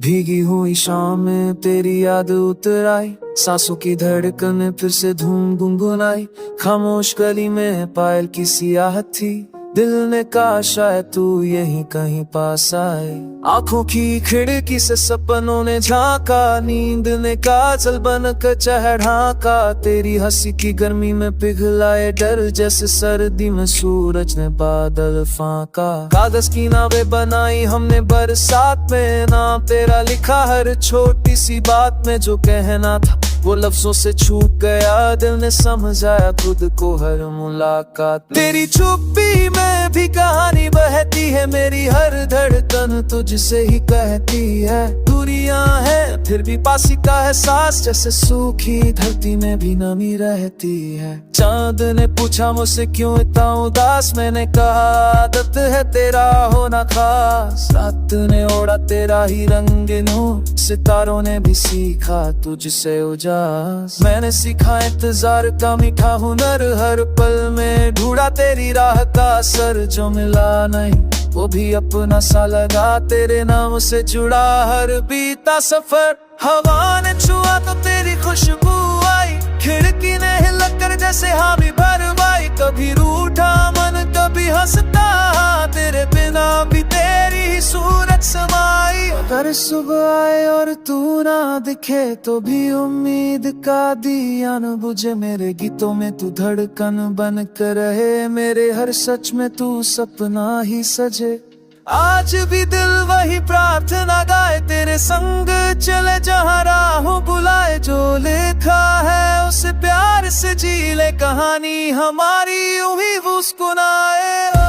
भीगी हुई शाम में तेरी याद उतर आई, सांसों की धड़कन फिर से धूम गुनगुनाई। खामोश गली में पायल की सी आहट थी, दिल ने कहा शायद तू यहीं कहीं पास आए। आंखों की खिड़की से सपनों ने झांका, नींद ने काजल बनकर चढ़ाका। तेरी हंसी की गर्मी में पिघलाए डर, जैसे सर्दी में सूरज ने बादल फांका। कागज की नावें बनाई हमने बरसात में, नाम तेरा लिखा हर छोटी सी बात में। जो कहना था वो लफ्जों से छूट गया, दिल ने समझाया खुद को हर मुलाकात। तेरी चुप्पी में भी कहानी बहती है, मेरी हर धड़कन तुझसे ही कहती है। दूरियां हैं फिर भी पासी का एहसास, जैसे सूखी धरती में भी नमी रहती है। चांद ने पूछा मुझसे क्यों इतना उदास, मैंने कहा आदत है तेरा होना खास। रात ने ओढ़ा तेरा ही रंग नूर, सितारों ने भी सीखा तुझसे उजास। मैंने सीखा इंतजार का मीठा हुनर, हर पल में ढूंढा तेरी राह का असर। जो मिला नहीं वो भी अपना सा लगा, तेरे नाम से जुड़ा हर बीता सफर। हवा ने छुआ तो तेरी खुशबू आई, खिड़की ने हिलकर जैसे हामी भरवाई। कभी रूठा मन कभी हंसता, तेरे बिना भी तेरी ही सूरत समाई। अगर सुबह आए और तू ना दिखे तो भी उम्मीद का दिया न बुझे। मेरे गीतों में तू धड़कन बन कर रहे, मेरे हर सच में तू सपना ही सजे। आज भी दिल वही प्रार्थना गाए, तेरे संग चले जहाँ राहों बुलाए। जो लिखा है उसे प्यार से जी ले, कहानी हमारी यूं ही मुस्कुराए।